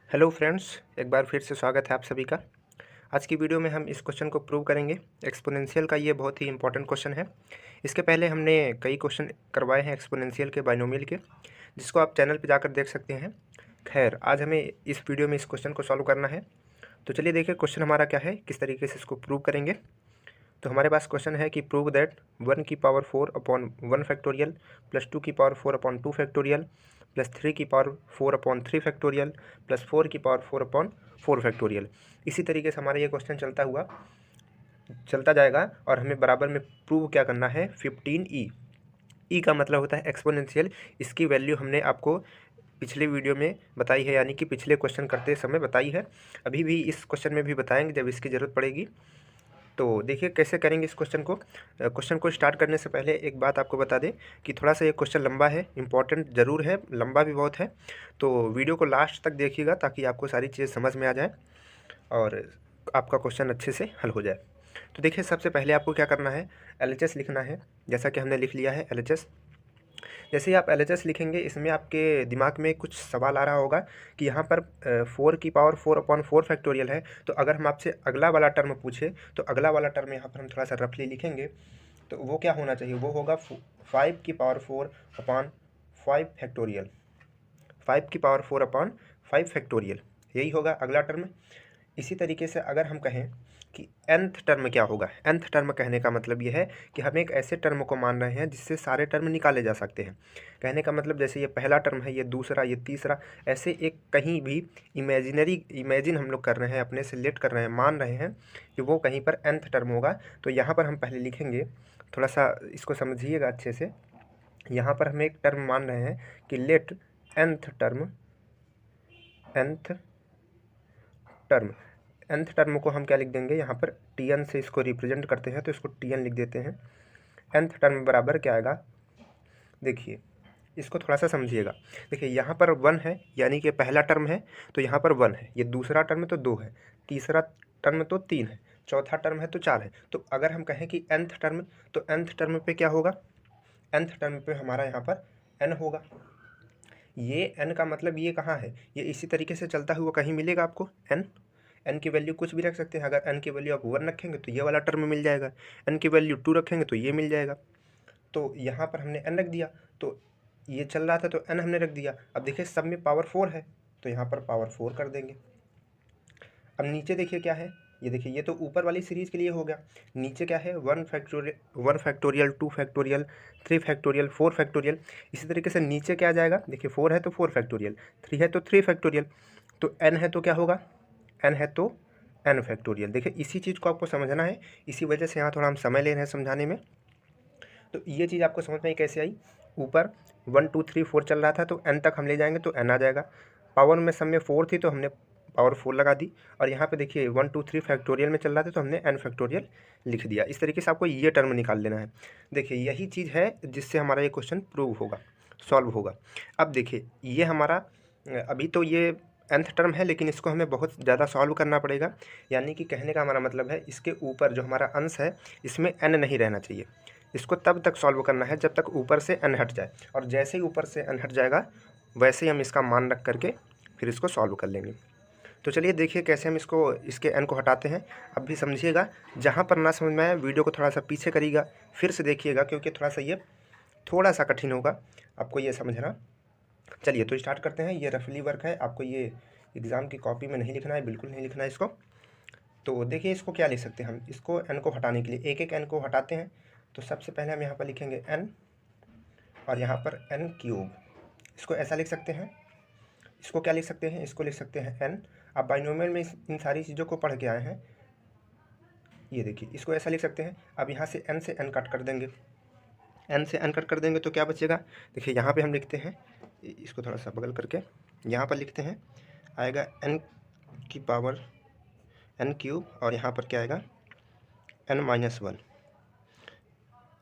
Hello friends, एक बार फिर से स्वागत है आप सभी का। आज की वीडियो में हम इस क्वेश्चन को प्रूव करेंगे। एक्सपोनेंशियल का ये बहुत ही इंपॉर्टेंट क्वेश्चन है। इसके पहले हमने कई क्वेश्चन करवाए हैं एक्सपोनेंशियल के, बाइनोमियल के, जिसको आप चैनल पे जाकर देख सकते हैं। खैर, आज हमें इस वीडियो में इस क्वेश्चन को सॉल्व करना है। तो चलिए देखिए क्वेश्चन हमारा क्या है, किस तरीके से इसको प्रूव करेंगे। तो हमारे पास क्वेश्चन है कि prove that 1⁴/1 plus 2⁴/2 factorial plus 3⁴/3 factorial plus 4⁴/4 factorial. इसी तरीके से हमारा ये क्वेश्चन चलता जाएगा और हमें बराबर में प्रूव क्या करना है, 15e। ई का मतलब होता है एक्सपोनेंशियल। इसकी वैल्यू हमने आपको पिछले वीडियो में बताई है, यानी कि पिछले क्वेश्चन करते समय बताई है। अभी भी इस क्वेश्चन में भी बताएंगे जब इसकी ज़रूरत पड़ेगी। तो देखिए कैसे करेंगे इस क्वेश्चन को। क्वेश्चन को स्टार्ट करने से पहले एक बात आपको बता दें कि थोड़ा सा ये क्वेश्चन लंबा है, इंपॉर्टेंट ज़रूर है, लंबा भी बहुत है। तो वीडियो को लास्ट तक देखिएगा ताकि आपको सारी चीज़ें समझ में आ जाए और आपका क्वेश्चन अच्छे से हल हो जाए। तो देखिए सबसे पहले आपको क्या करना है, LHS लिखना है। जैसा कि हमने लिख लिया है LHS। जैसे ही आप LHS लिखेंगे, इसमें आपके दिमाग में कुछ सवाल आ रहा होगा कि यहाँ पर 4⁴/4 फैक्टोरियल है। तो अगर हम आपसे अगला वाला टर्म पूछे तो अगला वाला टर्म यहाँ पर हम थोड़ा सा रफली लिखेंगे। तो वो क्या होना चाहिए, वो होगा 5⁴/5 फैक्टोरियल, 5⁴/5 फैक्टोरियल, यही होगा अगला टर्म। इसी तरीके से अगर हम कहें कि nth टर्म क्या होगा, nth टर्म कहने का मतलब ये है कि हम एक ऐसे टर्म को मान रहे हैं जिससे सारे टर्म निकाले जा सकते हैं। कहने का मतलब जैसे ये पहला टर्म है, ये दूसरा, ये तीसरा, ऐसे एक कहीं भी इमेजिन हम लोग कर रहे हैं, अपने से लेट कर रहे हैं, मान रहे हैं कि वो कहीं पर nth टर्म होगा। तो यहाँ पर हम पहले लिखेंगे, थोड़ा सा इसको समझिएगा अच्छे से। यहाँ पर हम एक टर्म मान रहे हैं कि लेट nth टर्म को हम क्या लिख देंगे, यहाँ पर Tn से इसको रिप्रेजेंट करते हैं तो इसको Tn लिख देते हैं। nth टर्म बराबर क्या आएगा, देखिए इसको थोड़ा सा समझिएगा। देखिए यहाँ पर 1 है, यानी कि पहला टर्म है तो यहाँ पर 1 है, ये दूसरा टर्म तो 2 है, तीसरा टर्म तो 3 है, चौथा टर्म है तो 4 है। तो अगर हम कहें कि nth टर्म, तो nth टर्म पे क्या होगा, nth टर्म पे हमारा यहाँ पर n होगा। ये n का मतलब ये कहाँ है, ये इसी तरीके से चलता हुआ कहीं मिलेगा आपको n की वैल्यू कुछ भी रख सकते हैं। अगर n की वैल्यू आप 1 रखेंगे तो ये वाला टर्म मिल जाएगा, n की वैल्यू 2 रखेंगे तो ये मिल जाएगा। तो यहाँ पर हमने n रख दिया, तो ये चल रहा था तो n हमने रख दिया। अब देखिए सब में पावर 4 है तो यहाँ पर पावर 4 कर देंगे। अब नीचे देखिए क्या है, ये देखिए ये तो ऊपर वाली सीरीज़ के लिए हो गया। नीचे क्या है, 1 फैक्टोरियल 2 फैक्टोरियल 3 फैक्टोरियल 4 फैक्टोरियल। इसी तरीके से नीचे क्या आ जाएगा, देखिए 4 है तो 4 फैक्टोरियल, 3 है तो 3 फैक्टोरियल, तो n है तो क्या होगा, n है तो n फैक्टोरियल। देखिए इसी चीज़ को आपको समझना है, इसी वजह से यहाँ थोड़ा हम समय ले रहे हैं समझाने में। तो ये चीज़ आपको समझ में कैसे आई, ऊपर 1 2 3 4 चल रहा था तो n तक हम ले जाएंगे तो n आ जाएगा। पावर में सब में 4 थी तो हमने पावर 4 लगा दी, और यहाँ पे देखिए 1 2 3 फैक्टोरियल में चल रहा था तो हमने n फैक्टोरियल लिख दिया। इस तरीके से आपको ये टर्म निकाल लेना है। देखिए यही चीज़ है जिससे हमारा ये क्वेश्चन प्रूव होगा, सॉल्व होगा। अब देखिए ये हमारा अभी तो ये nth टर्म है, लेकिन इसको हमें बहुत ज़्यादा सॉल्व करना पड़ेगा। यानी कि कहने का हमारा मतलब है इसके ऊपर जो हमारा अंश है इसमें n नहीं रहना चाहिए। इसको तब तक सॉल्व करना है जब तक ऊपर से n हट जाए, और जैसे ही ऊपर से n हट जाएगा वैसे ही हम इसका मान रख करके फिर इसको सॉल्व कर लेंगे। तो चलिए देखिए कैसे हम इसके n को हटाते हैं। अब भी समझिएगा, जहाँ पर ना समझ में आए वीडियो को थोड़ा सा पीछे करिएगा, फिर से देखिएगा, क्योंकि थोड़ा सा कठिन होगा आपको ये समझना। चलिए तो स्टार्ट करते हैं। ये रफली वर्क है, आपको ये एग्ज़ाम की कॉपी में नहीं लिखना है, बिल्कुल नहीं लिखना है इसको। तो देखिए इसको क्या लिख सकते हैं हम, इसको n को हटाने के लिए एक एक n को हटाते हैं। तो सबसे पहले हम यहाँ पर लिखेंगे n, और यहाँ पर n³। इसको ऐसा लिख सकते हैं। इसको क्या लिख सकते हैं, इसको लिख सकते हैं n। आप बाइनोमियल में इन सारी चीज़ों को पढ़ के आए हैं। ये देखिए इसको ऐसा लिख सकते हैं। अब यहाँ से n कट कर देंगे, n से n कट कर देंगे तो क्या बचेगा, देखिए यहाँ पे हम लिखते हैं, इसको थोड़ा सा बगल करके यहाँ पर लिखते हैं, आएगा n की पावर n³ और यहाँ पर क्या आएगा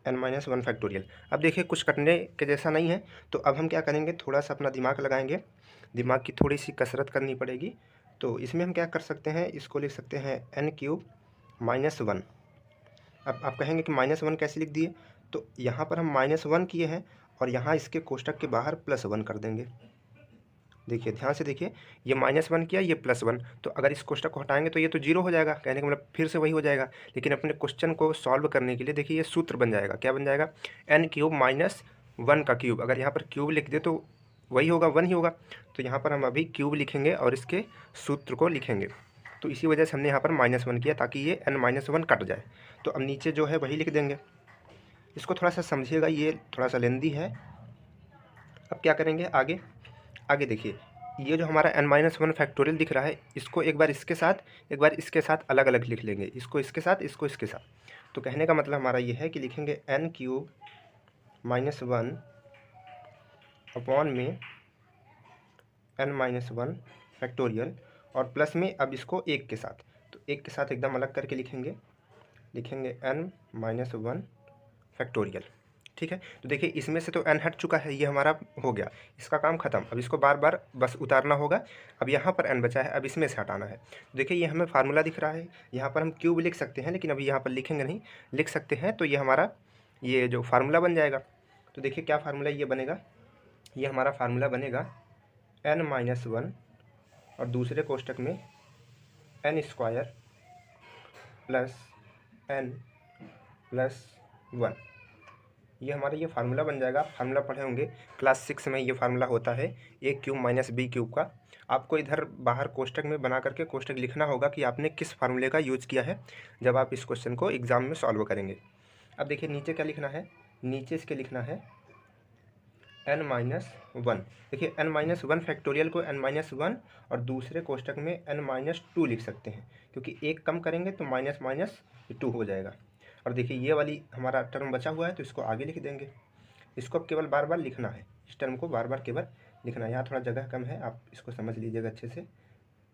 n-1 फैक्टोरियल। अब देखिए कुछ कटने के जैसा नहीं है, तो अब हम क्या करेंगे, थोड़ा सा अपना दिमाग लगाएंगे, दिमाग की थोड़ी सी कसरत करनी पड़ेगी। तो इसमें हम क्या कर सकते हैं, इसको लिख सकते हैं n³ -1। अब आप कहेंगे कि -1 कैसे लिख दिए, तो यहाँ पर हम -1 किए हैं और यहाँ इसके कोष्टक के बाहर +1 कर देंगे। देखिए ध्यान से देखिए, ये -1 किया, ये +1, तो अगर इस कोष्टक को हटाएंगे तो ये तो 0 हो जाएगा, कहने का मतलब फिर से वही हो जाएगा। लेकिन अपने क्वेश्चन को सॉल्व करने के लिए देखिए ये सूत्र बन जाएगा, क्या बन जाएगा, n³ - 1 का क्यूब। अगर यहाँ पर क्यूब लिख दे तो वही होगा, 1 ही होगा। तो यहाँ पर हम अभी क्यूब लिखेंगे और इसके सूत्र को लिखेंगे। तो इसी वजह से हमने यहाँ पर -1 किया ताकि ये n-1 कट जाए। तो अब नीचे जो है वही लिख देंगे। इसको थोड़ा सा समझिएगा, ये थोड़ा सा लेंदी है। अब क्या करेंगे आगे, आगे देखिए, ये जो हमारा n-1 फैक्टोरियल दिख रहा है, इसको एक बार इसके साथ, एक बार इसके साथ अलग अलग लिख लेंगे। इसको इसके साथ, इसको इसके साथ। तो कहने का मतलब हमारा ये है कि लिखेंगे n³ - 1 अपॉन में n-1 फैक्टोरियल, और प्लस में अब इसको एक के साथ, तो एक के साथ एकदम अलग करके लिखेंगे, लिखेंगे n-1 फैक्टोरियल। ठीक है, तो देखिए इसमें से तो n हट चुका है, ये हमारा हो गया, इसका काम खत्म। अब इसको बार बार बस उतारना होगा। अब यहाँ पर n बचा है, अब इसमें से हटाना है। देखिए ये हमें फार्मूला दिख रहा है, यहाँ पर हम क्यूब लिख सकते हैं, लेकिन अभी यहाँ पर लिखेंगे नहीं, लिख सकते हैं। तो ये हमारा ये जो फार्मूला बन जाएगा। तो देखिए क्या फार्मूला ये बनेगा, ये हमारा फार्मूला बनेगा n-1 और दूसरे कोष्टक में n² प्लस n प्लस 1। ये हमारा ये फार्मूला बन जाएगा। फार्मूला पढ़े होंगे क्लास 6 में, ये फार्मूला होता है a³ - b³ का। आपको इधर बाहर कोष्टक में बना करके कोष्टक लिखना होगा कि आपने किस फार्मूले का यूज किया है जब आप इस क्वेश्चन को एग्जाम में सॉल्व करेंगे। अब देखिए नीचे क्या लिखना है, नीचे इसके लिखना है n-1। देखिए n-1 फैक्टोरियल को n-1 और दूसरे कोष्टक में n-2 लिख सकते हैं, क्योंकि एक कम करेंगे तो माइनस माइनस 2 हो जाएगा। और देखिए ये वाली हमारा टर्म बचा हुआ है, तो इसको आगे लिख देंगे। इसको अब केवल बार बार लिखना है, इस टर्म को बार बार केवल लिखना है। यहाँ थोड़ा जगह कम है, आप इसको समझ लीजिएगा अच्छे से।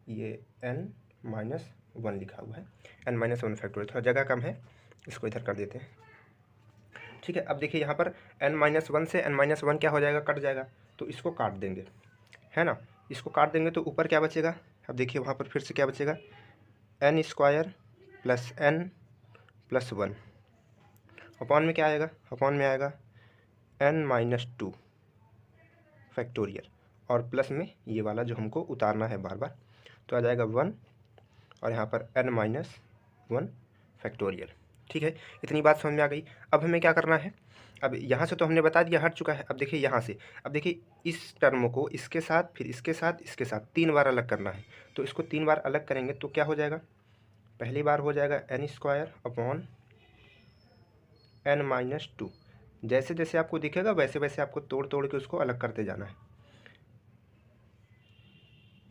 ये n-1 लिखा हुआ है, n-1 फैक्टोरियल, थोड़ा जगह कम है, इसको इधर कर देते हैं। ठीक है, अब देखिए यहाँ पर n-1 से n-1 क्या हो जाएगा, कट जाएगा। तो इसको काट देंगे, है ना। इसको काट देंगे तो ऊपर क्या बचेगा, अब देखिए वहाँ पर फिर से क्या बचेगा, n² plus n plus 1 upon में क्या आएगा, अपॉन में आएगा n-2 फैक्टोरियल, और प्लस में ये वाला जो हमको उतारना है बार बार, तो आ जाएगा 1 और यहाँ पर n-1 फैक्टोरियल। ठीक है, इतनी बात समझ में आ गई। अब हमें क्या करना है, अब यहाँ से तो हमने बता दिया हट चुका है। अब देखिए यहाँ से, अब देखिए इस टर्म को इसके साथ, फिर इसके साथ, इसके साथ 3 बार अलग करना है। तो इसको 3 बार अलग करेंगे तो क्या हो जाएगा, पहली बार हो जाएगा n² अपॉन n-2। जैसे जैसे आपको दिखेगा वैसे वैसे आपको तोड़ तोड़ के उसको अलग करते जाना है।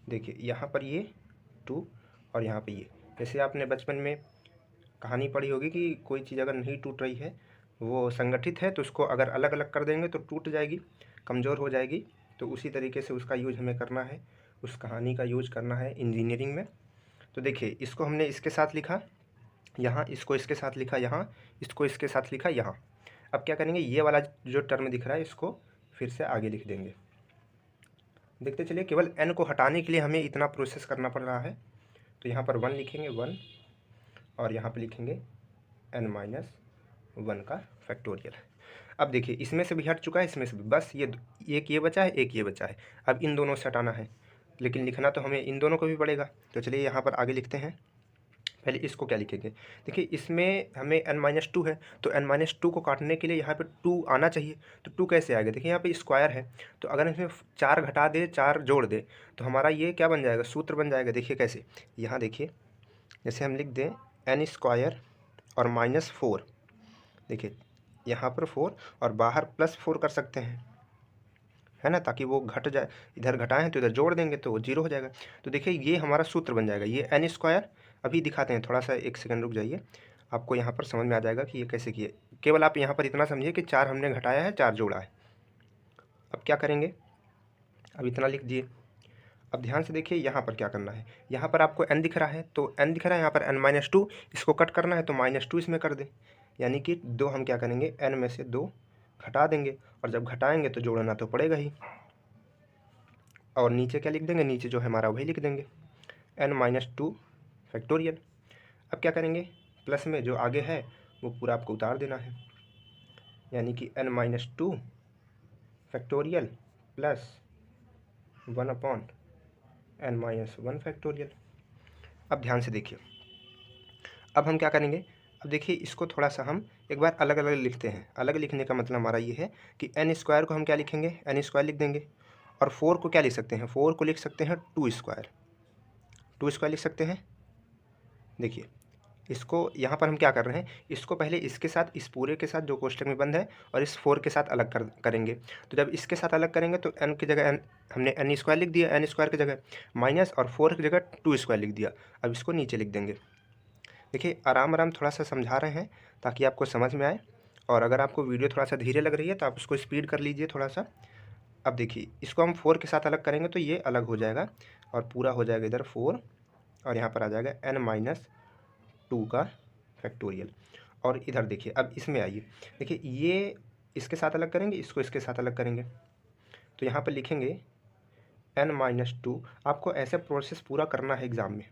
देखिए यहाँ पर ये 2 और यहाँ पे ये, जैसे आपने बचपन में कहानी पढ़ी होगी कि कोई चीज़ अगर नहीं टूट रही है, वो संगठित है, तो उसको अगर अलग अलग कर देंगे तो टूट जाएगी, कमज़ोर हो जाएगी। तो उसी तरीके से उसका यूज हमें करना है, उस कहानी का यूज करना है इंजीनियरिंग में। तो देखिए इसको हमने इसके साथ लिखा यहाँ, इसको इसके साथ लिखा यहाँ, इसको इसके साथ लिखा यहाँ। अब क्या करेंगे, ये वाला जो टर्म दिख रहा है इसको फिर से आगे लिख देंगे। देखते चलिए, केवल n को हटाने के लिए हमें इतना प्रोसेस करना पड़ रहा है। तो यहाँ पर 1 लिखेंगे 1, और यहाँ पे लिखेंगे n-1 का फैक्टोरियल। अब देखिए इसमें से भी हट चुका है, इसमें से भी, बस ये एक ये बचा है, एक ये बचा है। अब इन दोनों से हटाना है, लेकिन लिखना तो हमें इन दोनों को भी पड़ेगा। तो चलिए यहाँ पर आगे लिखते हैं। पहले इसको क्या लिखेंगे, देखिए इसमें हमें n-2 है, तो n-2 को काटने के लिए यहाँ पे 2 आना चाहिए। तो 2 कैसे आएगा, देखिए यहाँ पे स्क्वायर है, तो अगर इसमें 4 घटा दे, 4 जोड़ दे, तो हमारा ये क्या बन जाएगा, सूत्र बन जाएगा। देखिए कैसे, यहाँ देखिए, जैसे हम लिख दें n² और -4, देखिए यहाँ पर 4 और बाहर +4 कर सकते हैं, है ना, ताकि वो घट जाए। इधर घटाएं तो इधर जोड़ देंगे तो वो 0 हो जाएगा। तो देखिए ये हमारा सूत्र बन जाएगा, ये n²। अभी दिखाते हैं, थोड़ा सा 1 सेकंड रुक जाइए, आपको यहाँ पर समझ में आ जाएगा कि ये कैसे किए। केवल आप यहाँ पर इतना समझिए कि 4 हमने घटाया है, 4 जोड़ा है। अब क्या करेंगे, अब इतना लिख दिए। अब ध्यान से देखिए यहाँ पर क्या करना है, यहाँ पर आपको n दिख रहा है, तो n दिख रहा है यहाँ पर n-2, इसको कट करना है तो -2 इसमें कर दें, यानी कि 2 हम क्या करेंगे, n में से 2 घटा देंगे, और जब घटाएंगे तो जोड़ना तो पड़ेगा ही। और नीचे क्या लिख देंगे, नीचे जो है हमारा वही लिख देंगे n-2 फैक्टोरियल। अब क्या करेंगे, प्लस में जो आगे है वो पूरा आपको उतार देना है, यानी कि n-2 factorial plus 1/n-1 factorial. अब ध्यान से देखिए, अब हम क्या करेंगे, अब देखिए इसको थोड़ा सा हम एक बार अलग अलग लिखते हैं। अलग लिखने का मतलब हमारा ये है कि n स्क्वायर को हम क्या लिखेंगे, n स्क्वायर लिख देंगे, और 4 को क्या लिख सकते हैं, 4 को लिख सकते हैं 2 स्क्वायर, 2 स्क्वायर लिख सकते हैं। देखिए इसको यहाँ पर हम क्या कर रहे हैं, इसको पहले इसके साथ, इस पूरे के साथ जो कोष्टक में बंद है, और इस 4 के साथ अलग करेंगे। तो जब इसके साथ अलग करेंगे तो n की जगह हमने n स्क्वायर लिख दिया, n स्क्वायर की जगह माइनस, और 4 की जगह 2 स्क्वायर लिख दिया। अब इसको नीचे लिख देंगे। देखिए आराम आराम थोड़ा सा समझा रहे हैं ताकि आपको समझ में आए, और अगर आपको वीडियो थोड़ा सा धीरे लग रही है तो आप उसको स्पीड कर लीजिए थोड़ा सा। अब देखिए इसको हम 4 के साथ अलग करेंगे तो ये अलग हो जाएगा, और पूरा हो जाएगा इधर 4, और यहाँ पर आ जाएगा n-2 का फैक्टोरियल। और इधर देखिए, अब इसमें आइए, देखिए ये इसके साथ अलग करेंगे, इसको इसके साथ अलग करेंगे, तो यहाँ पर लिखेंगे n-2। आपको ऐसे प्रोसेस पूरा करना है एग्ज़ाम में।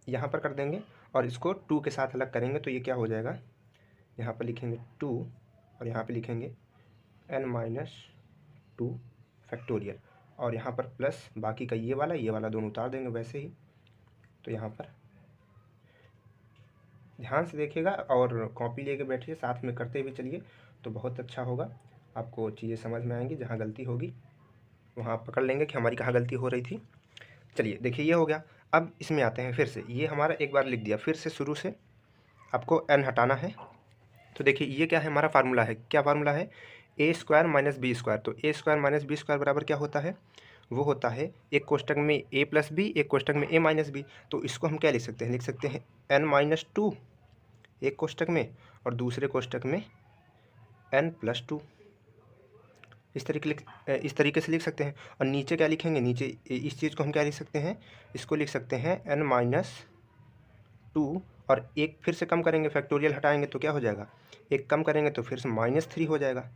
यहाँ पर कर देंगे और इसको 2 के साथ अलग करेंगे तो ये क्या हो जाएगा, यहाँ पर लिखेंगे 2 और यहाँ पे लिखेंगे n-2 फैक्टोरियल, और यहाँ पर प्लस बाकी का ये वाला दोनों उतार देंगे वैसे ही। तो यहाँ पर ध्यान से देखिएगा और कॉपी लेके बैठिए, साथ में करते हुए चलिए तो बहुत अच्छा होगा। आपको चीज़ें समझ में आएंगी, जहाँ गलती होगी वहाँ आप पकड़ लेंगे कि हमारी कहाँ गलती हो रही थी। चलिए देखिए ये हो गया। अब इसमें आते हैं, फिर से ये हमारा एक बार लिख दिया, फिर से शुरू से आपको n हटाना है। तो देखिए ये क्या है, हमारा फार्मूला है, क्या फार्मूला है, a square minus B square. तो a square minus B square बराबर क्या होता है, वो होता है एक कोष्टक में a प्लस बी, एक कोष्टक में a माइनस बी। तो इसको हम क्या लिख सकते हैं, लिख सकते हैं n-2 एक कोष्टक में, और दूसरे कोष्टक में n+2। इस तरीके से लिख सकते हैं। और नीचे क्या लिखेंगे, नीचे इस चीज़ को हम क्या लिख सकते हैं, इसको लिख सकते हैं n-2, और एक फिर से कम करेंगे, फैक्टोरियल हटाएंगे तो क्या हो जाएगा, एक कम करेंगे तो फिर से -3 हो जाएगा,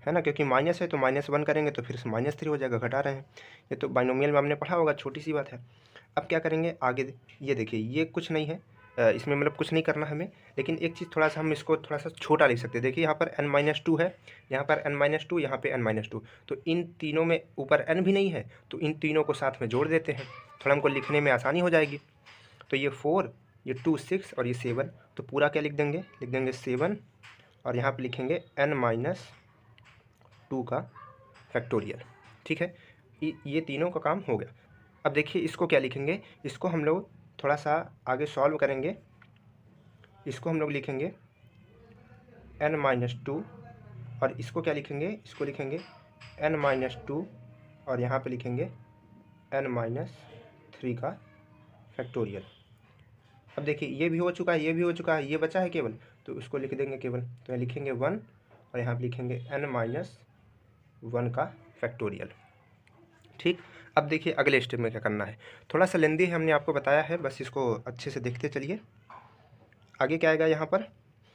है ना, क्योंकि माइनस है तो -1 करेंगे तो फिर से -3 हो जाएगा, घटा रहे हैं। ये तो बाइनोमियल में हमने पढ़ा होगा, छोटी सी बात है। अब क्या करेंगे आगे, ये देखिए ये कुछ नहीं है, इसमें मतलब कुछ नहीं करना हमें, लेकिन एक चीज़ थोड़ा सा हम इसको थोड़ा सा छोटा लिख सकते हैं। देखिए यहाँ पर n-2 है, यहाँ पर n-2, यहाँ पे n-2, तो इन तीनों में ऊपर n भी नहीं है, तो इन तीनों को साथ में जोड़ देते हैं, थोड़ा हमको लिखने में आसानी हो जाएगी। तो ये 4, ये 2 6 और ये 7, तो पूरा क्या लिख देंगे 7, और यहाँ पे लिखेंगे n-2 का फैक्टोरियल। ठीक है, ये तीनों का काम हो गया। अब देखिए इसको क्या लिखेंगे, इसको हम लोग थोड़ा सा आगे सॉल्व करेंगे। इसको हम लोग लिखेंगे n-2, और इसको क्या लिखेंगे, इसको लिखेंगे n-2, और यहाँ पे लिखेंगे n-3 का फैक्टोरियल। अब देखिए ये भी हो चुका है, ये भी हो चुका है, ये बचा है केवल, तो उसको लिख देंगे केवल, तो यहाँ लिखेंगे 1, और यहाँ पे लिखेंगे n-1 का फैक्टोरियल। ठीक, अब देखिए अगले स्टेप में क्या करना है, थोड़ा सा लेंदी है, हमने आपको बताया है, बस इसको अच्छे से देखते चलिए। आगे क्या आएगा, यहाँ पर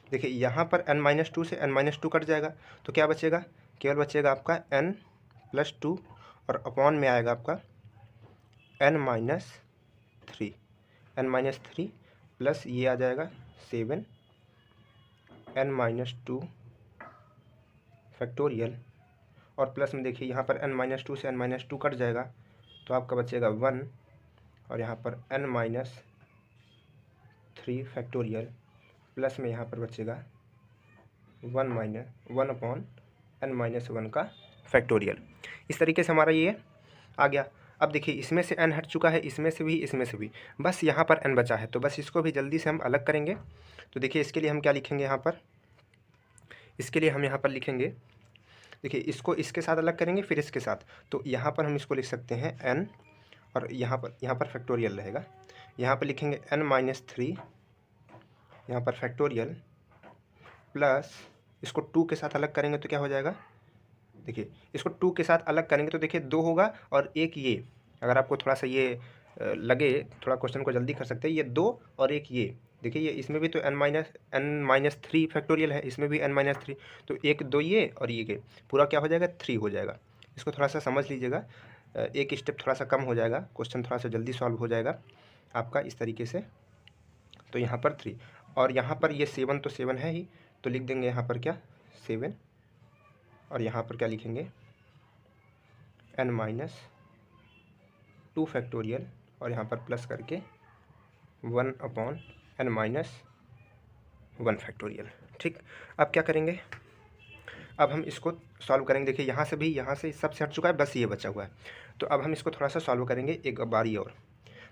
देखिए, यहाँ पर n-2 से n-2 कट जाएगा, तो क्या बचेगा, केवल बचेगा आपका n+2, और अपॉन में आएगा आपका n-3 प्लस ये आ जाएगा 7 n-2 फैक्टोरियल, और प्लस में देखिए यहाँ पर n-2 से n-2 कट जाएगा, तो आपका बचेगा 1, और यहाँ पर n-3 फैक्टोरियल, प्लस में यहाँ पर बचेगा 1/n-1 का फैक्टोरियल। इस तरीके से हमारा ये आ गया। अब देखिए इसमें से n हट चुका है, इसमें से भी, बस यहाँ पर n बचा है, तो बस इसको भी जल्दी से हम अलग करेंगे। तो देखिए इसके लिए हम क्या लिखेंगे, यहाँ पर इसके लिए हम यहाँ पर लिखेंगे, देखिए इसको इसके साथ अलग करेंगे, फिर इसके साथ, तो यहाँ पर हम इसको लिख सकते हैं n, और यहाँ पर फैक्टोरियल रहेगा, यहाँ पर लिखेंगे n-3, यहाँ पर फैक्टोरियल, प्लस इसको 2 के साथ अलग करेंगे तो क्या हो जाएगा, देखिए इसको 2 के साथ अलग करेंगे तो देखिए 2 होगा, और एक ये, अगर आपको थोड़ा सा ये लगे, थोड़ा क्वेश्चन को जल्दी कर सकते हैं, ये 2 और एक ये, देखिए ये इसमें भी तो n-3 फैक्टोरियल है, इसमें भी n-3, तो एक 2 ये और ये के, पूरा क्या हो जाएगा 3 हो जाएगा। इसको थोड़ा सा समझ लीजिएगा, एक स्टेप थोड़ा सा कम हो जाएगा, क्वेश्चन थोड़ा सा जल्दी सॉल्व हो जाएगा आपका इस तरीके से। तो यहाँ पर 3, और यहाँ पर ये 7 तो 7 है ही, तो लिख देंगे यहाँ पर क्या 7, और यहाँ पर क्या लिखेंगे n माइनस 2 फैक्टोरियल और यहाँ पर प्लस करके 1/n माइनस 1 फैक्टोरियल। ठीक, अब क्या करेंगे, अब हम इसको सॉल्व करेंगे। देखिए यहाँ से भी, यहाँ से सब से हट चुका है, बस ये बचा हुआ है। तो अब हम इसको थोड़ा सा सॉल्व करेंगे एक बारी और।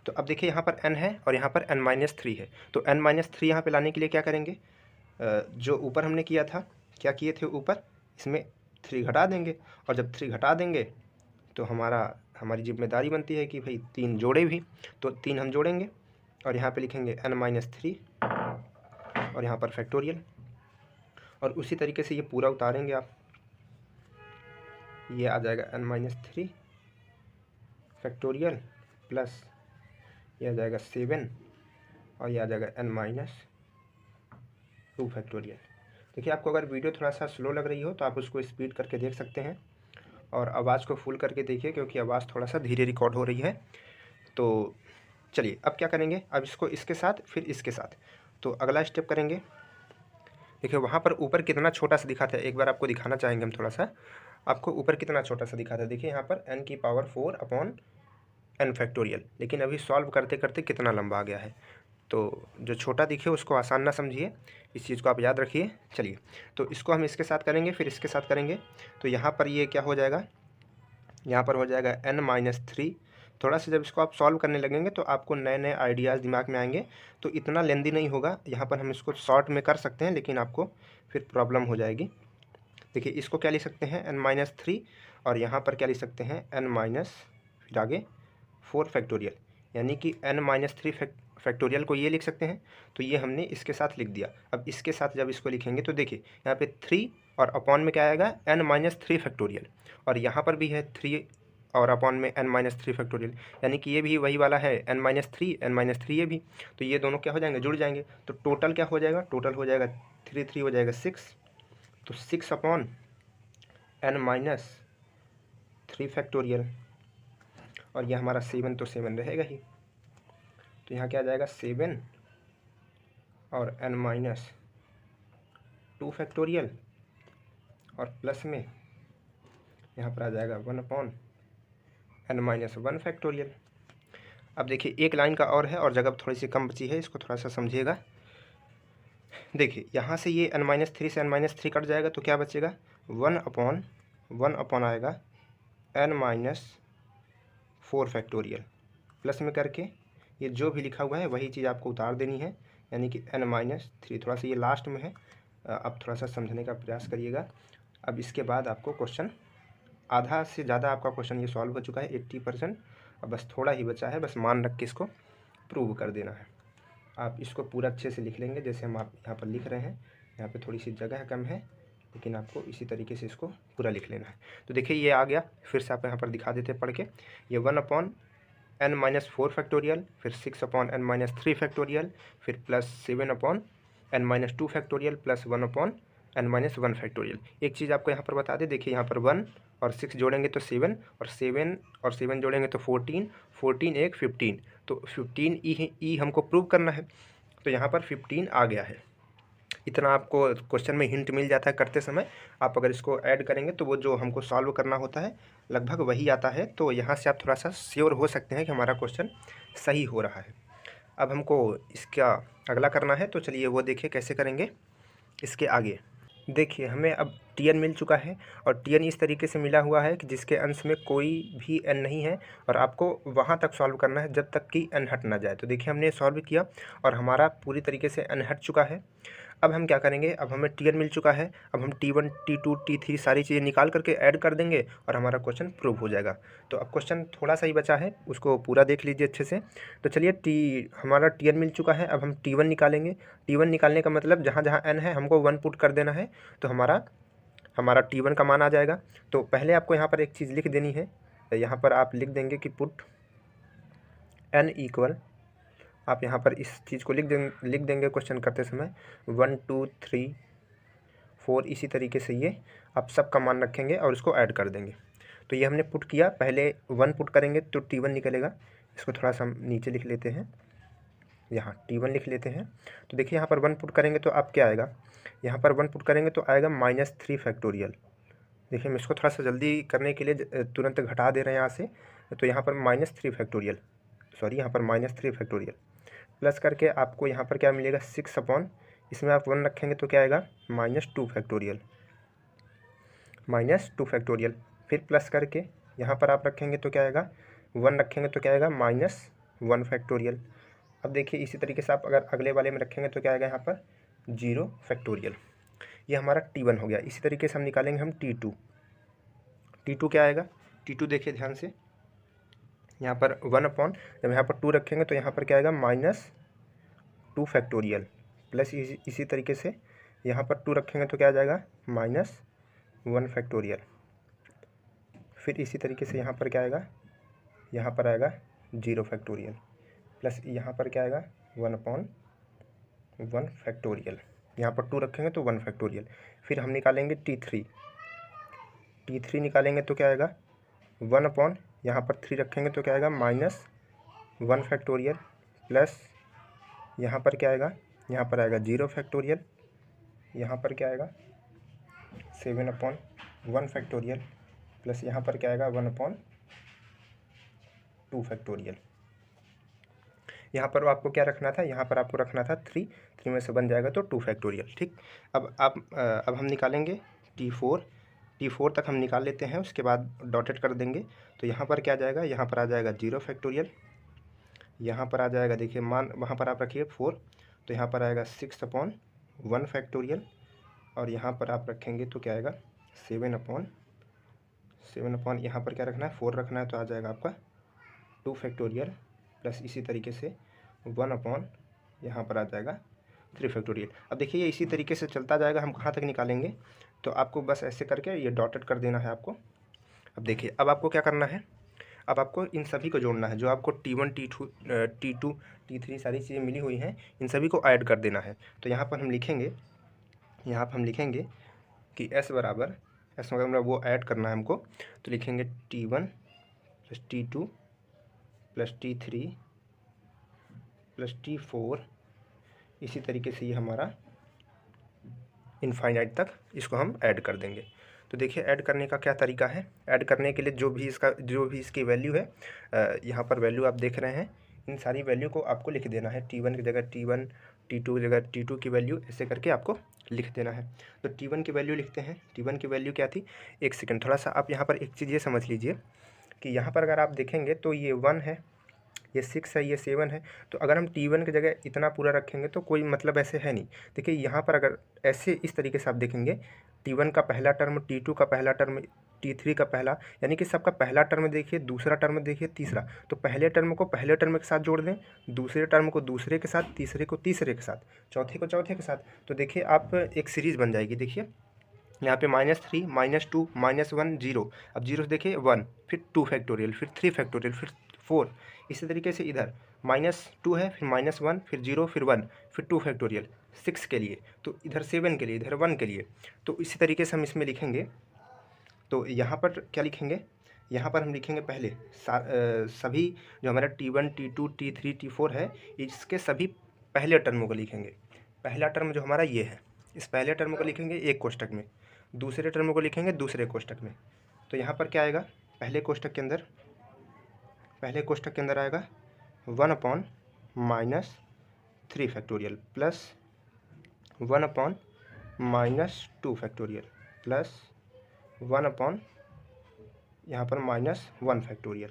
तो अब देखिए यहाँ पर n है और यहाँ पर n-3 है। तो n-3 यहाँ पे लाने के लिए क्या करेंगे, जो ऊपर हमने किया था, क्या किए थे ऊपर, इसमें 3 घटा देंगे। और जब 3 घटा देंगे तो हमारी जिम्मेदारी बनती है कि भाई 3 जोड़े भी, तो 3 हम जोड़ेंगे और यहाँ पे लिखेंगे n-3 और यहाँ पर फैक्टोरियल। और उसी तरीके से ये पूरा उतारेंगे आप, ये आ जाएगा n-3 फैक्टोरियल प्लस ये आ जाएगा 7 और ये आ जाएगा n-2 फैक्टोरियल। देखिए आपको अगर वीडियो थोड़ा सा स्लो लग रही हो तो आप उसको स्पीड करके देख सकते हैं और आवाज़ को फुल करके देखिए, क्योंकि आवाज़ थोड़ा सा धीरे रिकॉर्ड हो रही है। तो चलिए अब क्या करेंगे, अब इसको इसके साथ फिर इसके साथ, तो अगला स्टेप करेंगे। देखिए वहाँ पर ऊपर कितना छोटा सा दिखा था, एक बार आपको दिखाना चाहेंगे हम थोड़ा सा, आपको ऊपर कितना छोटा सा दिखा था। देखिए यहाँ पर n⁴/n फैक्टोरियल, लेकिन अभी सॉल्व करते करते कितना लंबा आ गया है। तो जो छोटा दिखे उसको आसान ना समझिए, इस चीज़ को आप याद रखिए। चलिए तो इसको हम इसके साथ करेंगे, फिर इसके साथ करेंगे। तो यहाँ पर ये क्या हो जाएगा, यहाँ पर हो जाएगा n-3। थोड़ा सा जब इसको आप सॉल्व करने लगेंगे तो आपको नए नए आइडियाज़ दिमाग में आएंगे, तो इतना लेंदी नहीं होगा। यहाँ पर हम इसको शॉर्ट में कर सकते हैं, लेकिन आपको फिर प्रॉब्लम हो जाएगी। देखिए इसको क्या लिख सकते हैं, n-3 और यहाँ पर क्या लिख सकते हैं, n- फिर आगे 4 फैक्टोरियल, यानी कि n-3 फैक्टोरियल को ये लिख सकते हैं। तो ये हमने इसके साथ लिख दिया। अब इसके साथ जब इसको लिखेंगे तो देखिए यहाँ पे 3 और अपॉन में क्या आएगा, n-3 फैक्टोरियल, और यहाँ पर भी है 3 और अपॉन में n-3 फैक्टोरियल, यानी कि ये भी वही वाला है n-3 ये भी। तो ये दोनों क्या हो जाएंगे, जुड़ जाएंगे। तो टोटल क्या हो जाएगा, टोटल हो जाएगा 3 हो जाएगा 6। तो 6/n-3 फैक्टोरियल और यह हमारा 7 तो 7 रहेगा ही। तो यहाँ क्या आ जाएगा, 7 और n-2 फैक्टोरियल और प्लस में यहाँ पर आ जाएगा 1/n-1 फैक्टोरियल। अब देखिए एक लाइन का और है और जगह थोड़ी सी कम बची है, इसको थोड़ा सा समझिएगा। देखिए यहाँ से ये n-3 से n-3 कट जाएगा तो क्या बचेगा, 1/1 आएगा n-4 फैक्टोरियल, प्लस में करके ये जो भी लिखा हुआ है वही चीज़ आपको उतार देनी है, यानी कि n-3। थोड़ा सा ये लास्ट में है, आप थोड़ा सा समझने का प्रयास करिएगा। अब इसके बाद आपको क्वेश्चन, आधा से ज़्यादा आपका क्वेश्चन ये सॉल्व हो चुका है, 80%। अब बस थोड़ा ही बचा है, बस मान रख के इसको प्रूव कर देना है। आप इसको पूरा अच्छे से लिख लेंगे जैसे हम आप यहाँ पर लिख रहे हैं। यहाँ पे थोड़ी सी जगह कम है, लेकिन आपको इसी तरीके से इसको पूरा लिख लेना है। तो देखिए ये आ गया, फिर से आप यहाँ पर दिखा देते पढ़ के। ये 1/n-4 फैक्टोरियल, फिर 6/n-3 फैक्टोरियल, फिर plus 7/n-2 factorial plus 1/n-1 factorial. एक चीज़ आपको यहाँ पर बता दें, देखिए यहाँ पर 1 और 6 जोड़ेंगे तो 7 और 7 जोड़ेंगे तो 14, 14 एक 15, तो 15 ई हमको प्रूव करना है। तो यहाँ पर 15 आ गया है। इतना आपको क्वेश्चन में हिंट मिल जाता है करते समय। आप अगर इसको ऐड करेंगे तो वो जो हमको सॉल्व करना होता है लगभग वही आता है। तो यहाँ से आप थोड़ा सा श्योर हो सकते हैं कि हमारा क्वेश्चन सही हो रहा है। अब हमको इसका अगला करना है, तो चलिए वो देखिए कैसे करेंगे। इसके आगे देखिए हमें अब Tn मिल चुका है, और Tn इस तरीके से मिला हुआ है कि जिसके अंश में कोई भी n नहीं है, और आपको वहाँ तक सॉल्व करना है जब तक कि n हट ना जाए। तो देखिए हमने सॉल्व किया और हमारा पूरी तरीके से n हट चुका है। अब हम क्या करेंगे, अब हमें Tn मिल चुका है, अब हम T1 T2 T3 सारी चीज़ें निकाल करके ऐड कर देंगे और हमारा क्वेश्चन प्रूव हो जाएगा। तो अब क्वेश्चन थोड़ा सा ही बचा है, उसको पूरा देख लीजिए अच्छे से। तो चलिए हमारा Tn मिल चुका है, अब हम T1 निकालेंगे। T1 निकालने का मतलब जहाँ जहाँ n है हमको 1 पुट कर देना है, तो हमारा T1 का मान आ जाएगा। तो पहले आपको यहाँ पर एक चीज़ लिख देनी है, यहाँ पर आप लिख देंगे कि पुट n इक्वल, आप यहाँ पर इस चीज़ को लिख देंगे क्वेश्चन करते समय 1 2 3 4, इसी तरीके से ये आप सब का मान रखेंगे और इसको ऐड कर देंगे। तो ये हमने पुट किया, पहले 1 पुट करेंगे तो T1 निकलेगा। इसको थोड़ा सा हम नीचे लिख लेते हैं, यहाँ T1 लिख लेते हैं। तो देखिए यहाँ पर 1 पुट करेंगे तो आप क्या आएगा, यहाँ पर 1 पुट करेंगे तो आएगा -3 फैक्टोरियल, देखिए हम इसको थोड़ा सा जल्दी करने के लिए तुरंत घटा दे रहे हैं यहाँ से। तो यहाँ पर -3 फैक्टोरियल, सॉरी यहाँ पर -3 फैक्टोरियल प्लस करके आपको यहाँ पर क्या मिलेगा 6 अपॉन, इसमें आप 1 रखेंगे तो क्या आएगा -2 फैक्टोरियल, -2 फैक्टोरियल। फिर प्लस करके यहाँ पर आप रखेंगे तो क्या आएगा 1 रखेंगे तो क्या आएगा -1 फैक्टोरियल। अब देखिए इसी तरीके से आप अगर अगले वाले में रखेंगे तो क्या आएगा यहाँ पर 0 फैक्टोरियल। ये हमारा T1 हो गया। इसी तरीके से हम निकालेंगे हम T2। T2 क्या आएगा, T2 देखिए ध्यान से, यहाँ पर 1 अपॉन, जब यहाँ पर 2 रखेंगे तो यहाँ पर क्या आएगा -2 फैक्टोरियल प्लस इसी तरीके से यहाँ पर 2 रखेंगे तो क्या आ जाएगा -1 फैक्टोरियल। फिर इसी तरीके से यहाँ पर क्या आएगा, यहाँ पर आएगा 0 फैक्टोरियल प्लस यहाँ पर क्या आएगा 1/1 फैक्टोरियल। यहाँ पर 2 रखेंगे तो 1 फैक्टोरियल। फिर हम निकालेंगे T3 निकालेंगे तो क्या आएगा 1 अपॉन, यहाँ पर 3 रखेंगे तो क्या आएगा -1 फैक्टोरियल प्लस यहाँ पर क्या आएगा, यहाँ पर आएगा 0 फैक्टोरियल, यहाँ पर क्या आएगा 7/1 फैक्टोरियल प्लस यहाँ पर क्या आएगा 1/2 फैक्टोरियल। यहाँ पर आपको क्या रखना था, यहाँ पर आपको रखना था 3 में से बन जाएगा तो 2 फैक्टोरियल। ठीक, अब हम निकालेंगे T4 तक हम निकाल लेते हैं, उसके बाद डॉटेड कर देंगे। तो यहाँ पर क्या आ जाएगा, यहाँ पर आ जाएगा 0 फैक्टोरियल, यहाँ पर आ जाएगा देखिए मान वहाँ पर आप रखिए 4, तो यहाँ पर आएगा 6/1 फैक्टोरियल और यहाँ पर आप रखेंगे तो क्या आएगा 7/, यहाँ पर क्या रखना है 4 रखना है तो आ जाएगा आपका 2 फैक्टोरियल प्लस इसी तरीके से 1/, यहाँ पर आ जाएगा 3 फैक्टोरियल। अब देखिए ये इसी तरीके से चलता जाएगा, हम कहाँ तक निकालेंगे, तो आपको बस ऐसे करके ये डॉटेड कर देना है आपको। अब देखिए अब आपको क्या करना है, अब आपको इन सभी को जोड़ना है, जो आपको T1 T2 T3 सारी चीज़ें मिली हुई हैं, इन सभी को ऐड कर देना है। तो यहाँ पर हम लिखेंगे, यहाँ पर हम लिखेंगे कि S बराबर, S मतलब वो ऐड करना है हमको, तो लिखेंगे T1 plus T2 plus T3 plus T4, इसी तरीके से ये हमारा इनफाइनाइट तक इसको हम ऐड कर देंगे। तो देखिए ऐड करने का क्या तरीका है, ऐड करने के लिए जो भी इसकी वैल्यू है, यहाँ पर वैल्यू आप देख रहे हैं, इन सारी वैल्यू को आपको लिख देना है। T1 की जगह T1, T2 की जगह T2 की वैल्यू, ऐसे करके आपको लिख देना है। तो T1 की वैल्यू लिखते हैं। T1 की वैल्यू क्या थी, एक सेकेंड, थोड़ा सा आप यहाँ पर एक चीज़ ये समझ लीजिए कि यहाँ पर अगर आप देखेंगे तो ये 1 है, ये 6 है, ये 7 है। तो अगर हम T1 की जगह इतना पूरा रखेंगे तो कोई मतलब ऐसे है नहीं। देखिए यहाँ पर अगर ऐसे इस तरीके से आप देखेंगे, T1 का पहला टर्म, T2 का पहला टर्म, T3 का पहला, यानी कि सबका पहला टर्म देखिए, दूसरा टर्म देखिए, तीसरा। तो पहले टर्म को पहले टर्म के साथ जोड़ दें, दूसरे टर्म को दूसरे के साथ, तीसरे को तीसरे के साथ, चौथे को चौथे के साथ। तो देखिए आप एक सीरीज़ बन जाएगी। देखिए यहाँ पे -3 -2 -1 0, अब 0 से देखिए 1, फिर 2 फैक्टोरियल, फिर 3 फैक्टोरियल, फिर 4, इसी तरीके से इधर -2 है, फिर -1, फिर 0, फिर 1, फिर 2 फैक्टोरियल 6 के लिए, तो इधर 7 के लिए, इधर 1 के लिए। तो इसी तरीके से हम इसमें लिखेंगे। तो यहाँ पर क्या लिखेंगे, यहाँ पर हम लिखेंगे पहले सभी जो हमारा T1 T2 T3 T4 है, इसके सभी पहले टर्मों को लिखेंगे। पहला टर्म जो हमारा ये है, इस पहले टर्म को लिखेंगे एक कोष्टक में, दूसरे टर्म को लिखेंगे दूसरे कोष्टक में। तो यहाँ पर क्या आएगा, पहले कोष्टक के अंदर आएगा 1/-3 फैक्टोरियल प्लस 1/-2 फैक्टोरियल प्लस 1/, यहाँ पर -1 फैक्टोरियल,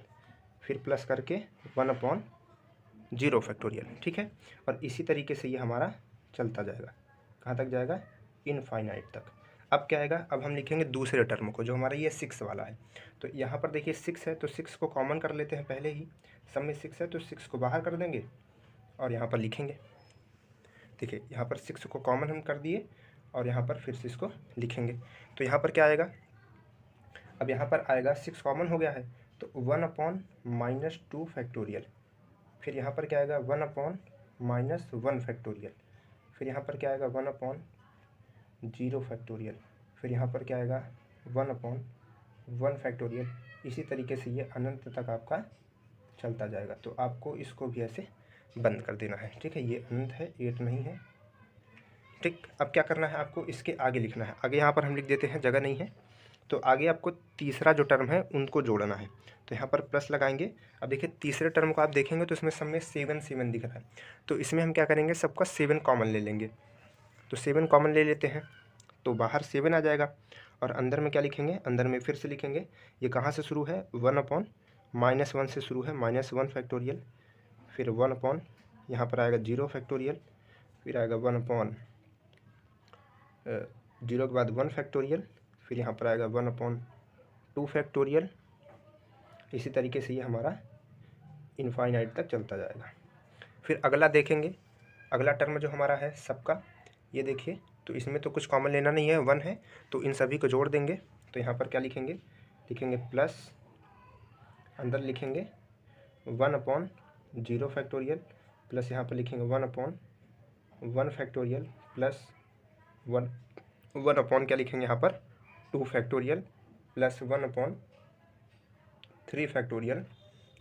फिर प्लस करके 1/0 फैक्टोरियल। ठीक है, और इसी तरीके से ये हमारा चलता जाएगा, कहाँ तक जाएगा, इनफाइनाइट तक। अब क्या आएगा, अब हम लिखेंगे दूसरे टर्म को, जो हमारा ये 6 वाला है। तो यहाँ पर देखिए 6 है, तो 6 को कॉमन कर लेते हैं पहले ही, सब में 6 है तो 6 को बाहर कर देंगे और यहाँ पर लिखेंगे। देखिए यहाँ पर 6 को कॉमन हम कर दिए और यहाँ पर फिर से इसको लिखेंगे। तो यहाँ पर क्या आएगा, अब यहाँ पर आएगा 6 कॉमन हो गया है, तो 1/-2 फैक्टोरियल, फिर यहाँ पर क्या आएगा 1/-1 फैक्टोरियल, फिर यहाँ पर क्या आएगा 1/0 फैक्टोरियल, फिर यहाँ पर क्या आएगा 1/1 फैक्टोरियल। इसी तरीके से ये अनंत तक आपका चलता जाएगा। तो आपको इसको भी ऐसे बंद कर देना है। ठीक है, ये अनंत है, 8 नहीं है। ठीक, अब क्या करना है आपको, इसके आगे लिखना है। आगे यहाँ पर हम लिख देते हैं, जगह नहीं है तो आगे आपको तीसरा जो टर्म है उनको जोड़ना है, तो यहाँ पर प्लस लगाएंगे। अब देखिए तीसरे टर्म को आप देखेंगे तो इसमें सब में 7 दिख रहा है, तो इसमें हम क्या करेंगे, सबका 7 कॉमन ले लेंगे। तो 7 कॉमन ले लेते हैं तो बाहर 7 आ जाएगा, और अंदर में क्या लिखेंगे, अंदर में फिर से लिखेंगे, ये कहाँ से शुरू है, 1/-1 से शुरू है, -1 फैक्टोरियल, फिर 1 यहाँ पर आएगा 0 फैक्टोरियल, फिर आएगा 0 के बाद 1 फैक्टोरियल, फिर यहाँ पर आएगा 1/2 फैक्टोरियल। इसी तरीके से ये हमारा इनफाइनाइट तक चलता जाएगा। फिर अगला देखेंगे, अगला टर्म जो हमारा है सबका, ये देखिए, तो इसमें तो कुछ कॉमन लेना नहीं है, 1 है, तो इन सभी को जोड़ देंगे। तो यहाँ पर क्या लिखेंगे, लिखेंगे प्लस, अंदर लिखेंगे 1/0 फैक्टोरियल, प्लस यहाँ पर लिखेंगे 1/1 फैक्टोरियल, प्लस 1 क्या लिखेंगे यहाँ पर 2 फैक्टोरियल, प्लस 1/3 फैक्टोरियल,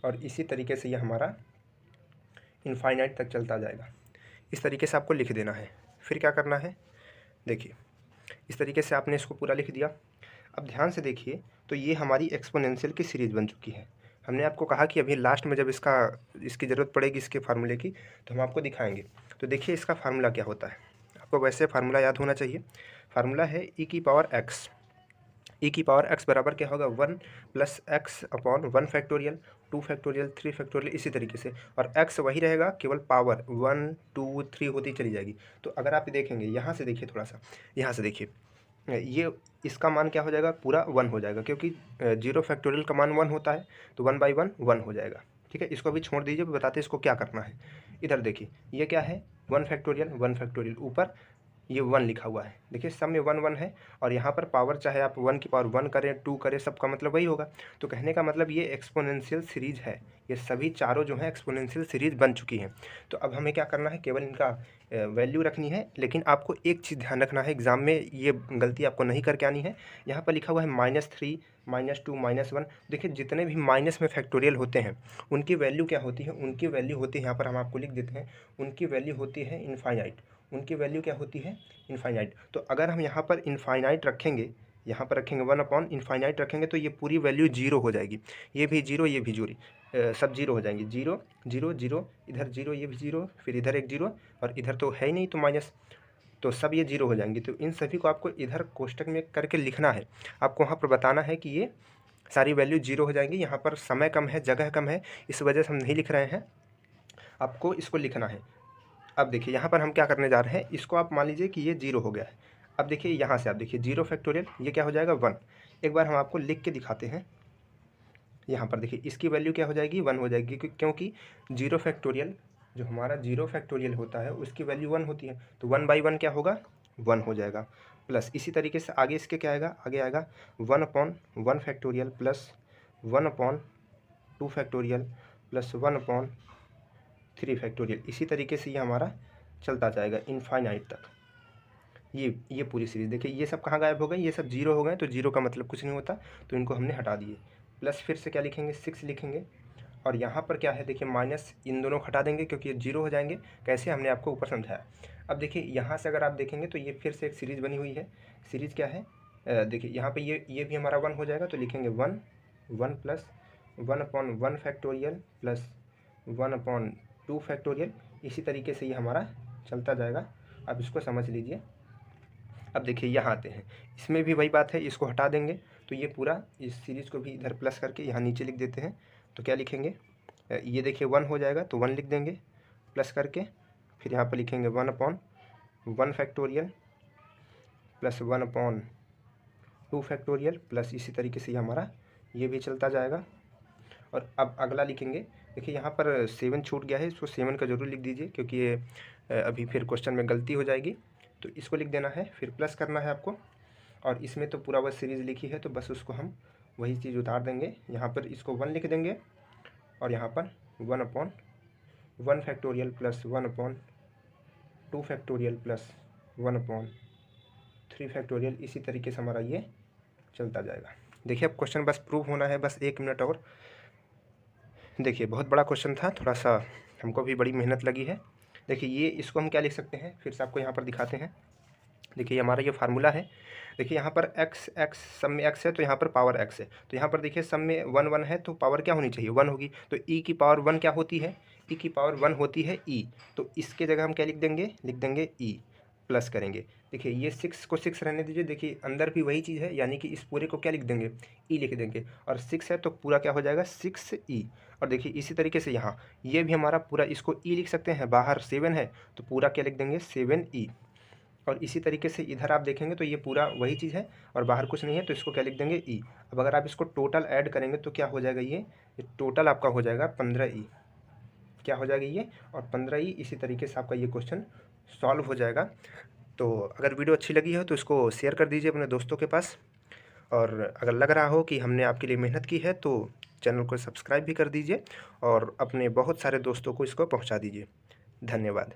और इसी तरीके से ये हमारा इनफाइनाइट तक चलता जाएगा। इस तरीके से आपको लिख देना है। फिर क्या करना है, देखिए इस तरीके से आपने इसको पूरा लिख दिया। अब ध्यान से देखिए, तो ये हमारी एक्सपोनेंशियल की सीरीज़ बन चुकी है। हमने आपको कहा कि अभी लास्ट में जब इसकी ज़रूरत पड़ेगी इसके फार्मूले की, तो हम आपको दिखाएंगे। तो देखिए इसका फार्मूला क्या होता है, आपको वैसे फार्मूला याद होना चाहिए। फार्मूला है e की पावर x। e की पावर x बराबर क्या होगा, 1 + x/1 फैक्टोरियल, 2 फैक्टोरियल, 3 फैक्टोरियल, इसी तरीके से, और x वही रहेगा, केवल पावर 1 2 3 होती चली जाएगी। तो अगर आप देखेंगे यहाँ से, देखिए थोड़ा सा, यहाँ से देखिए, ये इसका मान क्या हो जाएगा, पूरा 1 हो जाएगा, क्योंकि 0 फैक्टोरियल का मान 1 होता है, तो 1/1 1 हो जाएगा। ठीक है, इसको अभी छोड़ दीजिए, बताते हैं इसको क्या करना है। इधर देखिए ये क्या है, 1 फैक्टोरियल, ऊपर ये 1 लिखा हुआ है, देखिए सब में 1 1 है, और यहाँ पर पावर चाहे आप 1 की पावर 1 करें, 2 करें, सबका मतलब वही होगा। तो कहने का मतलब ये एक्सपोनेंशियल सीरीज है, ये सभी चारों जो हैं एक्सपोनेंशियल सीरीज बन चुकी हैं। तो अब हमें क्या करना है, केवल इनका वैल्यू रखनी है। लेकिन आपको एक चीज़ ध्यान रखना है, एग्जाम में ये गलती आपको नहीं करके आनी है। यहाँ पर लिखा हुआ है -3, -2, -1। देखिए जितने भी माइनस में फैक्टोरियल होते हैं उनकी वैल्यू क्या होती है, उनकी वैल्यू होती है, यहाँ पर हम आपको लिख देते हैं, उनकी वैल्यू होती है इनफाइनाइट। उनकी वैल्यू क्या होती है, इनफाइनाइट। तो अगर हम यहाँ पर इनफाइनाइट रखेंगे, यहाँ पर रखेंगे 1/इनफाइनाइट रखेंगे, तो ये पूरी वैल्यू 0 हो जाएगी। ये भी 0, ये भी 0, सब 0 हो जाएंगे, 0 0 0, इधर 0, ये भी 0, फिर इधर एक 0, और इधर तो है ही नहीं तो माइनस, तो सब ये 0 हो जाएंगे। तो इन सभी को आपको इधर कोष्टक में करके लिखना है। आपको वहाँ पर बताना है कि ये सारी वैल्यू 0 हो जाएंगी। यहाँ पर समय कम है, जगह कम है, इस वजह से हम नहीं लिख रहे हैं, आपको इसको लिखना है। अब देखिए यहाँ पर हम क्या करने जा रहे हैं, इसको आप मान लीजिए कि ये 0 हो गया है। अब देखिए यहाँ से आप देखिए 0 फैक्टोरियल, ये क्या हो जाएगा 1। एक बार हम आपको लिख के दिखाते हैं। यहाँ पर देखिए इसकी वैल्यू क्या हो जाएगी, 1 हो जाएगी, क्योंकि 0 फैक्टोरियल, जो हमारा 0 फैक्टोरियल होता है उसकी वैल्यू 1 होती है, तो 1/1 क्या होगा, 1 हो जाएगा। प्लस इसी तरीके से आगे इसके क्या आएगा, आगे आएगा 1/1 factorial, plus 1/2 factorial, plus 1/3 factorial. इसी तरीके से ये हमारा चलता जाएगा इनफाइनाइट तक। ये पूरी सीरीज़ देखिए, ये सब कहाँ गायब हो गए, ये सब 0 हो गए, तो 0 का मतलब कुछ नहीं होता, तो इनको हमने हटा दिए। प्लस फिर से क्या लिखेंगे, 6 लिखेंगे, और यहाँ पर क्या है देखिए माइनस, इन दोनों को हटा देंगे क्योंकि ये 0 हो जाएंगे। कैसे, हमने आपको ऊपर समझाया। अब देखिए यहाँ से अगर आप देखेंगे तो ये फिर से एक सीरीज़ बनी हुई है। सीरीज़ क्या है, देखिए यहाँ पे ये भी हमारा 1 हो जाएगा, तो लिखेंगे 1 1 प्लस 1/1 फैक्टोरियल, प्लस 1/2 फैक्टोरियल। इसी तरीके से ये हमारा चलता जाएगा। अब इसको समझ लीजिए। अब देखिए यहाँ आते हैं, इसमें भी वही बात है, इसको हटा देंगे, तो ये पूरा इस सीरीज़ को भी इधर प्लस करके यहाँ नीचे लिख देते हैं। तो क्या लिखेंगे, ये देखिए 1 हो जाएगा, तो 1 लिख देंगे प्लस करके, फिर यहाँ पर लिखेंगे 1/1 फैक्टोरियल, प्लस 1/2 फैक्टोरियल, प्लस इसी तरीके से हमारा ये भी चलता जाएगा। और अब अगला लिखेंगे, देखिए यहाँ पर 7 छूट गया है, इसको 7 का जरूर लिख दीजिए, क्योंकि ये अभी फिर क्वेश्चन में गलती हो जाएगी, तो इसको लिख देना है, फिर प्लस करना है आपको। और इसमें तो पूरा वह सीरीज़ लिखी है, तो बस उसको हम वही चीज़ उतार देंगे। यहाँ पर इसको 1 लिख देंगे, और यहाँ पर 1/1 factorial, plus 1/2 factorial, plus 1/3 factorial. इसी तरीके से हमारा ये चलता जाएगा। देखिए अब क्वेश्चन बस प्रूव होना है, बस 1 मिनट और। देखिए बहुत बड़ा क्वेश्चन था, थोड़ा सा हमको भी बड़ी मेहनत लगी है। देखिए ये, इसको हम क्या लिख सकते हैं, फिर से आपको यहाँ पर दिखाते हैं। देखिए हमारा ये फार्मूला है। देखिए यहाँ पर एक्स एक्स सब में एक्स है तो यहाँ पर पावर एक्स है, तो यहाँ पर देखिए सब में वन वन है तो पावर क्या होनी चाहिए, वन होगी। तो ई की पावर वन क्या होती है, ई की पावर वन होती है ई। तो इसके जगह हम क्या लिख देंगे ई प्लस करेंगे। देखिए ये सिक्स को सिक्स रहने दीजिए, देखिए अंदर भी वही चीज़ है, यानी कि इस पूरे को क्या लिख देंगे, ई लिख देंगे। और सिक्स है तो पूरा क्या हो जाएगा, सिक्स ई। और देखिए इसी तरीके से यहाँ ये भी हमारा पूरा, इसको ई लिख सकते हैं, बाहर सेवन है तो पूरा क्या लिख देंगे, सेवन ई। और इसी तरीके से इधर आप देखेंगे तो ये पूरा वही चीज़ है और बाहर कुछ नहीं है तो इसको क्या लिख देंगे ई। अब अगर आप इसको टोटल ऐड करेंगे तो क्या हो जाएगा, ये टोटल आपका हो जाएगा 15 ई। क्या हो जाएगा ये, और 15 ई। इसी तरीके से आपका ये क्वेश्चन सॉल्व हो जाएगा। तो अगर वीडियो अच्छी लगी हो तो इसको शेयर कर दीजिए अपने दोस्तों के पास, और अगर लग रहा हो कि हमने आपके लिए मेहनत की है तो चैनल को सब्सक्राइब भी कर दीजिए और अपने बहुत सारे दोस्तों को इसको पहुंचा दीजिए। धन्यवाद।